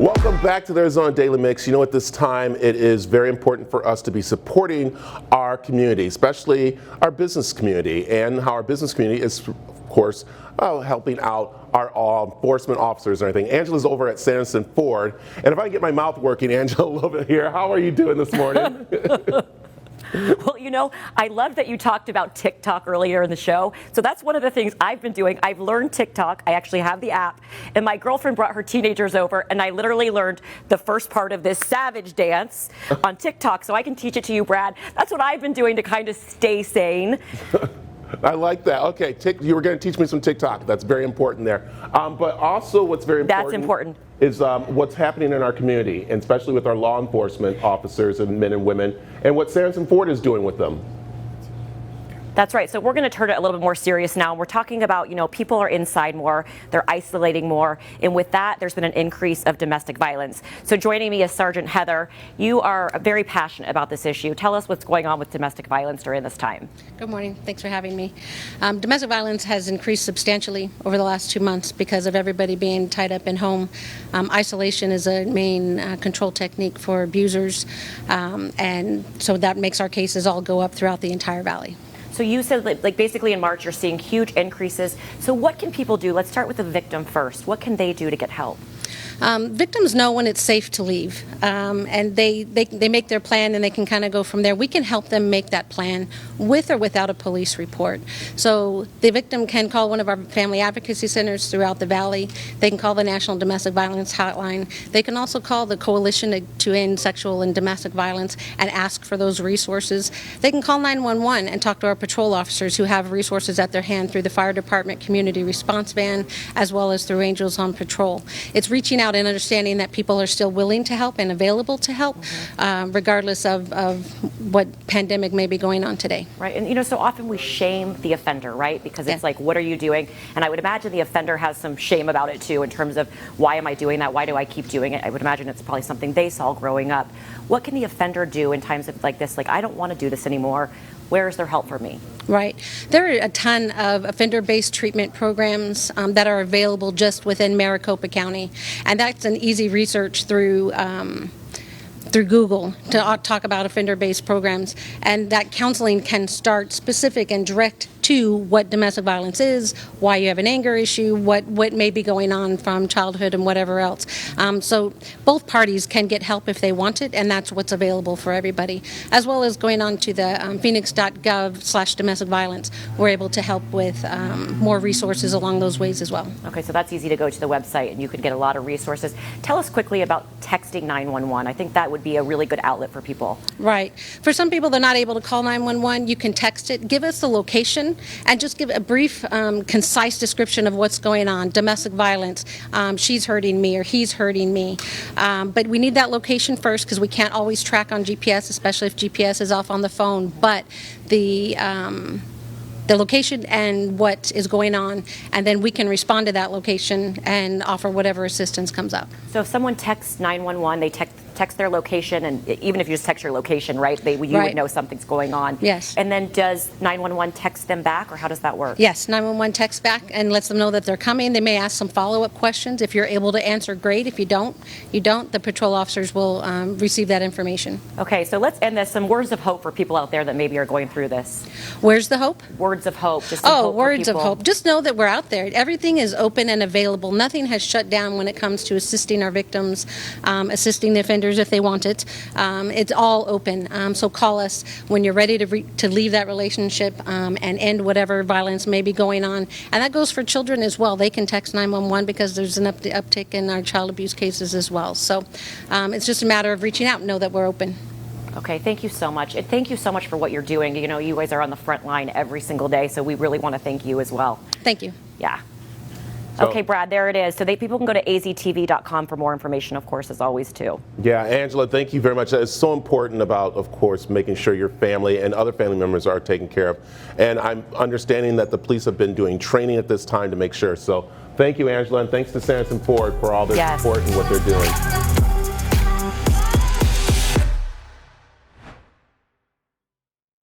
Welcome back to the Arizona Daily Mix. You know, at this time, it is very important for us to be supporting our community, especially our business community, and how our business community is, of course, helping out our enforcement officers and everything. Angela's over at Sanderson Ford, and if I can get my mouth working, Angela, a little bit here, how are you doing this morning? Well, you know, I love that you talked about TikTok earlier in the show. So that's one of the things I've been doing. I've learned TikTok. I actually have the app. And my girlfriend brought her teenagers over, and I literally learned the first part of this savage dance on TikTok. So I can teach it to you, Brad. That's what I've been doing to kind of stay sane. I like that. Okay, you were going to teach me some TikTok. That's very important there. But also what's very important. That's important. Is what's happening in our community, and especially with our law enforcement officers and men and women, and what Sanderson Ford is doing with them. That's right. So we're going to turn it a little bit more serious now. We're talking about, you know, people are inside more, they're isolating more, and with that, there's been an increase of domestic violence. So joining me is Sergeant Heather. You are very passionate about this issue. Tell us what's going on with domestic violence during this time. Good morning. Thanks for having me. Domestic violence has increased substantially over the last 2 months because of everybody being tied up in home. Isolation is a main control technique for abusers, and so that makes our cases all go up throughout the entire valley. So you said, like basically in March, you're seeing huge increases. So what can people do? Let's start with the victim first. What can they do to get help? Victims know when it's safe to leave, and they make their plan, and they can kind of go from there. We can help them make that plan with or without a police report. So the victim can call one of our family advocacy centers throughout the valley. They can call the National Domestic Violence Hotline. They can also call the Coalition to End Sexual and Domestic Violence and ask for those resources. They can call 911 and talk to our patrol officers who have resources at their hand through the Fire Department Community Response Van, as well as through Angels on Patrol. It's reaching out and understanding that people are still willing to help and available to help, regardless of what pandemic may be going on today. Right, and you know, so often we shame the offender, right? Because it's like, what are you doing? And I would imagine the offender has some shame about it too, in terms of, why am I doing that? Why do I keep doing it? I would imagine it's probably something they saw growing up. What can the offender do in times of like this? Like, I don't want to do this anymore. Where is there help for me? Right. There are a ton of offender-based treatment programs that are available just within Maricopa County, and that's an easy research through Google to talk about offender-based programs, and that counseling can start specific and direct to what domestic violence is, why you have an anger issue, what may be going on from childhood and whatever else. So both parties can get help if they want it, and that's what's available for everybody. As well as going on to the phoenix.gov/domestic violence, we're able to help with more resources along those ways as well. Okay, so that's easy to go to the website and you can get a lot of resources. Tell us quickly about texting 911. I think that would be a really good outlet for people. Right. For some people, they're not able to call 911. You can text it. Give us the location and just give a brief, concise description of what's going on. Domestic violence, she's hurting me or he's hurting me. But we need that location first because we can't always track on GPS, especially if GPS is off on the phone. But the location and what is going on, and then we can respond to that location and offer whatever assistance comes up. So if someone texts 911, they text their location, and even if you just text your location, right, you would know something's going on. Yes. And then does 911 text them back, or how does that work? Yes, 911 texts back and lets them know that they're coming. They may ask some follow-up questions. If you're able to answer, great. If you don't, you don't. The patrol officers will receive that information. Okay, so let's end this. Some words of hope for people out there that maybe are going through this. Where's the hope? Words of hope. Just hope words of hope. Just know that we're out there. Everything is open and available. Nothing has shut down when it comes to assisting our victims, assisting the offenders if they want it. It's all open. So call us when you're ready to leave that relationship and end whatever violence may be going on. And that goes for children as well. They can text 911 because there's an uptick in our child abuse cases as well. So it's just a matter of reaching out and know that we're open. Okay, thank you so much. And thank you so much for what you're doing. You know, you guys are on the front line every single day, so we really want to thank you as well. Thank you. Yeah. Okay, Brad, there it is. So people can go to aztv.com for more information, of course, as always, too. Yeah, Angela, thank you very much. It's so important about, of course, making sure your family and other family members are taken care of. And I'm understanding that the police have been doing training at this time to make sure. So thank you, Angela, and thanks to Sanderson Ford for all their support and what they're doing.